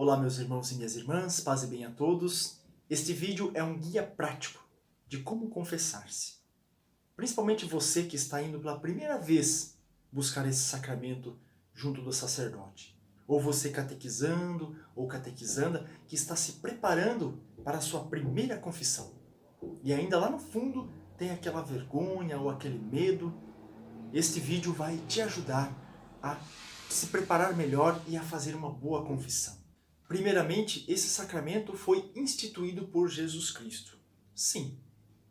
Olá, meus irmãos e minhas irmãs, paz e bem a todos. Este vídeo é um guia prático de como confessar-se. Principalmente você que está indo pela primeira vez buscar esse sacramento junto do sacerdote. Ou você catequizando ou catequizanda que está se preparando para a sua primeira confissão. E ainda lá no fundo tem aquela vergonha ou aquele medo. Este vídeo vai te ajudar a se preparar melhor e a fazer uma boa confissão. Primeiramente, esse sacramento foi instituído por Jesus Cristo. Sim,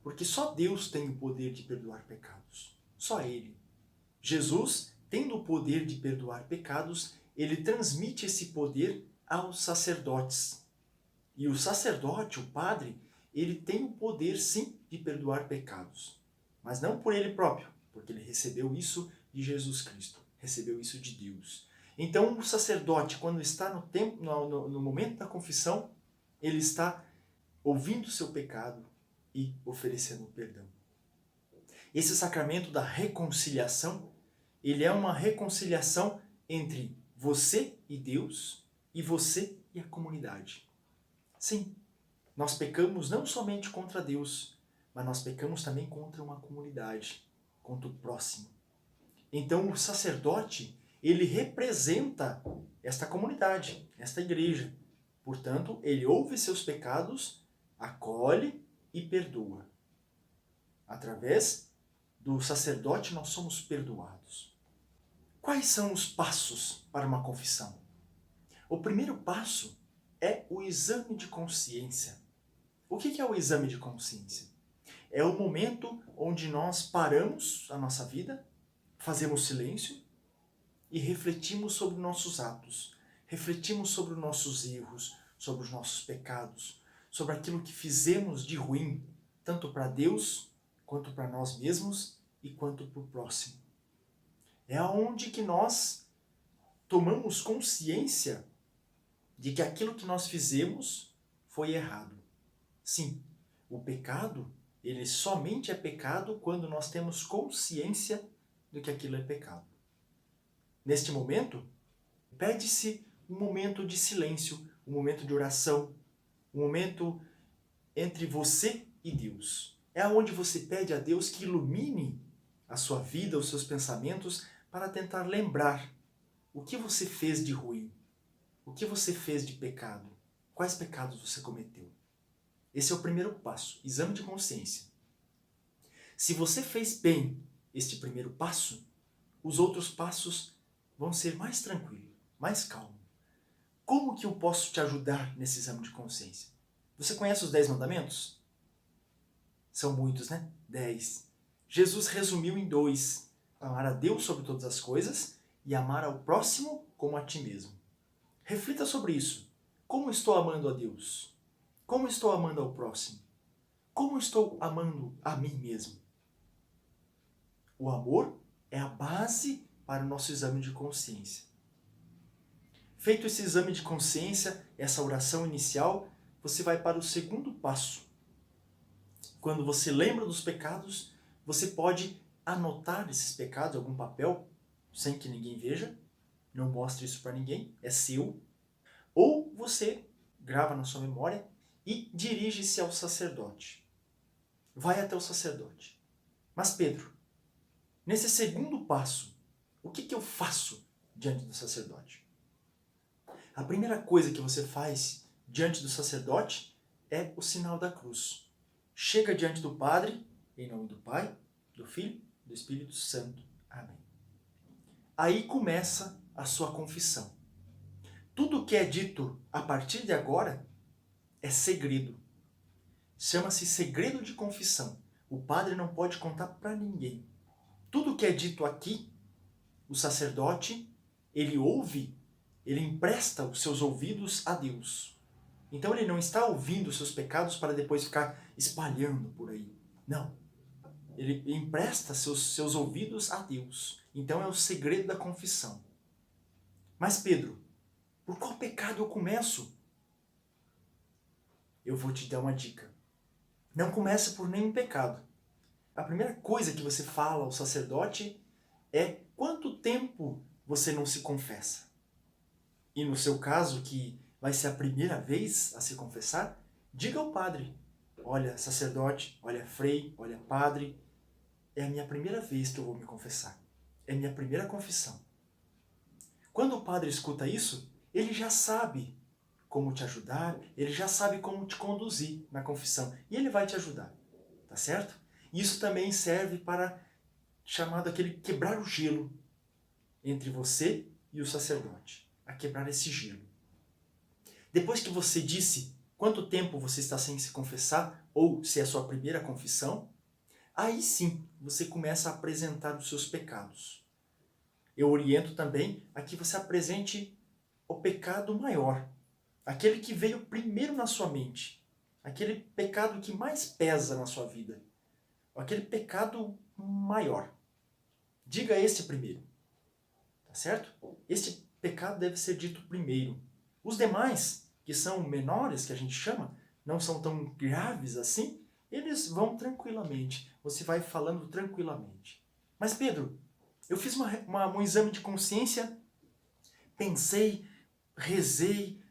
porque só Deus tem o poder de perdoar pecados. Só Ele. Jesus, tendo o poder de perdoar pecados, ele transmite esse poder aos sacerdotes. E o sacerdote, o padre, ele tem o poder sim de perdoar pecados. Mas não por ele próprio, porque ele recebeu isso de Jesus Cristo, recebeu isso de Deus. Então o sacerdote, quando está no momento da confissão, ele está ouvindo o seu pecado e oferecendo perdão. Esse sacramento da reconciliação, ele é uma reconciliação entre você e Deus e você e a comunidade. Sim, nós pecamos não somente contra Deus, mas nós pecamos também contra uma comunidade, contra o próximo. Então o sacerdote, ele representa esta comunidade, esta igreja. Portanto, ele ouve seus pecados, acolhe e perdoa. Através do sacerdote nós somos perdoados. Quais são os passos para uma confissão? O primeiro passo é o exame de consciência. O que é o exame de consciência? É o momento onde nós paramos a nossa vida, fazemos silêncio e refletimos sobre nossos atos, refletimos sobre os nossos erros, sobre os nossos pecados, sobre aquilo que fizemos de ruim, tanto para Deus, quanto para nós mesmos e quanto para o próximo. É onde que nós tomamos consciência de que aquilo que nós fizemos foi errado. Sim, o pecado, ele somente é pecado quando nós temos consciência de que aquilo é pecado. Neste momento, pede-se um momento de silêncio, um momento de oração, um momento entre você e Deus. É onde você pede a Deus que ilumine a sua vida, os seus pensamentos, para tentar lembrar o que você fez de ruim, o que você fez de pecado, quais pecados você cometeu. Esse é o primeiro passo, exame de consciência. Se você fez bem este primeiro passo, os outros passos vão ser mais tranquilos, mais calmos. Como que eu posso te ajudar nesse exame de consciência? Você conhece os 10 mandamentos? São muitos, né? 10. Jesus resumiu em 2. Amar a Deus sobre todas as coisas e amar ao próximo como a ti mesmo. Reflita sobre isso. Como estou amando a Deus? Como estou amando ao próximo? Como estou amando a mim mesmo? O amor é a base para o nosso exame de consciência. Feito esse exame de consciência, essa oração inicial, você vai para o segundo passo. Quando você lembra dos pecados, você pode anotar esses pecados em algum papel, sem que ninguém veja. Não mostre isso para ninguém, é seu. Ou você grava na sua memória e dirige-se ao sacerdote. Vai até o sacerdote. Mas Pedro, nesse segundo passo, o que eu faço diante do sacerdote? A primeira coisa que você faz diante do sacerdote é o sinal da cruz. Chega diante do Padre, em nome do Pai, do Filho, do Espírito Santo. Amém. Aí começa a sua confissão. Tudo que é dito a partir de agora é segredo. Chama-se segredo de confissão. O padre não pode contar para ninguém. Tudo que é dito aqui, o sacerdote, ele ouve, ele empresta os seus ouvidos a Deus. Então ele não está ouvindo os seus pecados para depois ficar espalhando por aí. Não. Ele empresta seus ouvidos a Deus. Então é o segredo da confissão. Mas Pedro, por qual pecado eu começo? Eu vou te dar uma dica. Não comece por nenhum pecado. A primeira coisa que você fala ao sacerdote é quanto tempo você não se confessa. E no seu caso, que vai ser a primeira vez a se confessar, diga ao padre: olha, sacerdote, olha, frei, olha, padre, é a minha primeira vez que eu vou me confessar. É a minha primeira confissão. Quando o padre escuta isso, ele já sabe como te ajudar, ele já sabe como te conduzir na confissão. E ele vai te ajudar, tá certo? Isso também serve para, chamado aquele quebrar o gelo entre você e o sacerdote. A quebrar esse gelo. Depois que você disse quanto tempo você está sem se confessar, ou se é a sua primeira confissão, aí sim você começa a apresentar os seus pecados. Eu oriento também a que você apresente o pecado maior, aquele que veio primeiro na sua mente, aquele pecado que mais pesa na sua vida, aquele pecado maior. Diga esse primeiro, tá certo? Este pecado deve ser dito primeiro. Os demais, que são menores, que a gente chama, não são tão graves assim, eles vão tranquilamente. Você vai falando tranquilamente. Mas Pedro, eu fiz um exame de consciência, pensei, rezei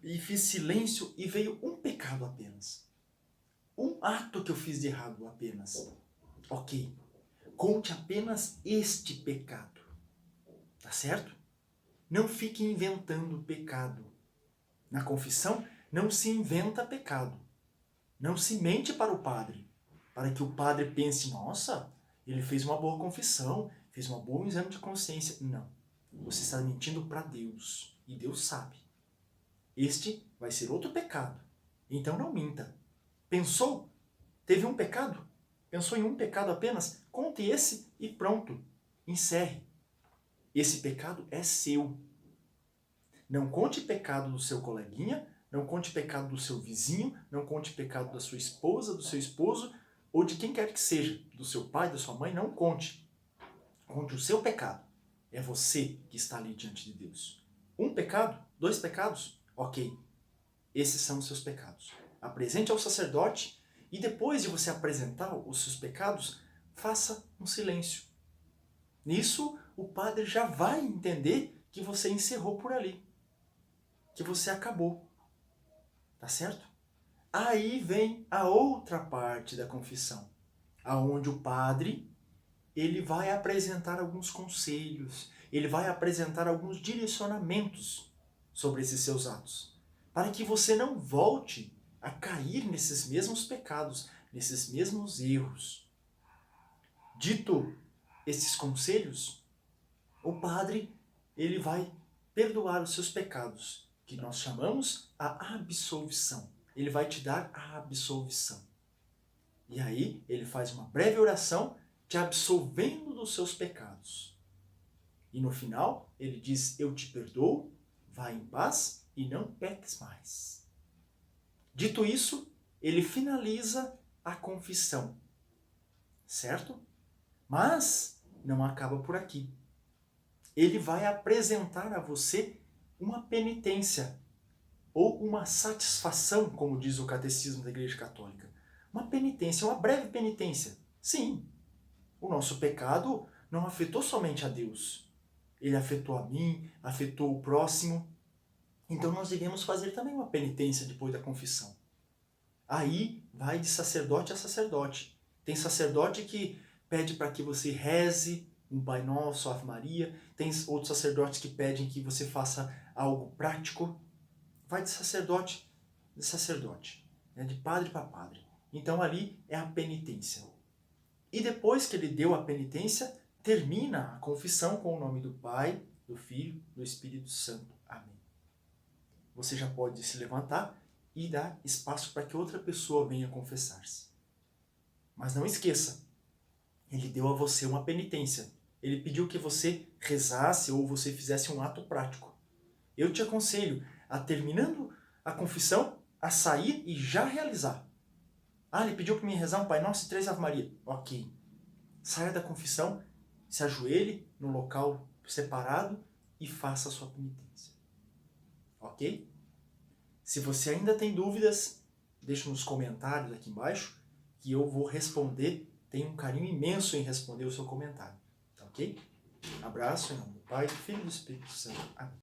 e fiz silêncio e veio um pecado apenas. Um ato que eu fiz de errado apenas. Ok, conte apenas este pecado. Tá certo? Não fique inventando pecado. Na confissão, não se inventa pecado. Não se mente para o padre, para que o padre pense: nossa, ele fez uma boa confissão, fez um bom exame de consciência. Não. Você está mentindo para Deus. E Deus sabe. Este vai ser outro pecado. Então não minta. Pensou? Teve um pecado? Pensou em um pecado apenas? Conte esse e pronto. Encerre. Esse pecado é seu. Não conte pecado do seu coleguinha, não conte pecado do seu vizinho, não conte pecado da sua esposa, do seu esposo, ou de quem quer que seja, do seu pai, da sua mãe, não conte. Conte o seu pecado. É você que está ali diante de Deus. Um pecado? 2 pecados? Ok. Esses são os seus pecados. Apresente ao sacerdote e depois de você apresentar os seus pecados, faça um silêncio. Nisso, o padre já vai entender que você encerrou por ali. Que você acabou. Tá certo? Aí vem a outra parte da confissão, aonde o padre ele vai apresentar alguns conselhos, ele vai apresentar alguns direcionamentos sobre esses seus atos, para que você não volte a cair nesses mesmos pecados, nesses mesmos erros. Dito esses conselhos, o padre ele vai perdoar os seus pecados, que nós chamamos a absolvição. Ele vai te dar a absolvição. E aí ele faz uma breve oração te absolvendo dos seus pecados. E no final ele diz: eu te perdoo, vá em paz e não peques mais. Dito isso, ele finaliza a confissão. Certo? Mas não acaba por aqui. Ele vai apresentar a você uma penitência ou uma satisfação, como diz o Catecismo da Igreja Católica. Uma penitência, uma breve penitência. Sim, o nosso pecado não afetou somente a Deus. Ele afetou a mim, afetou o próximo. Então nós devemos fazer também uma penitência depois da confissão. Aí vai de sacerdote a sacerdote. Tem sacerdote que pede para que você reze um Pai Nosso, Ave Maria. Tem outros sacerdotes que pedem que você faça algo prático. Vai de sacerdote, né? De padre para padre. Então ali é a penitência. E depois que ele deu a penitência, termina a confissão com o nome do Pai, do Filho, do Espírito Santo. Amém. Você já pode se levantar e dar espaço para que outra pessoa venha confessar-se. Mas não esqueça, ele deu a você uma penitência. Ele pediu que você rezasse ou você fizesse um ato prático. Eu te aconselho a, terminando a confissão, a sair e já realizar. Ah, ele pediu para me rezar um Pai Nosso e 3 Ave Maria. Ok. Saia da confissão, se ajoelhe no local separado e faça a sua penitência. Ok? Se você ainda tem dúvidas, deixe nos comentários aqui embaixo que eu vou responder. Tenho um carinho imenso em responder o seu comentário. Tá ok? Abraço em nome do Pai, do Filho e do Espírito Santo. Amém.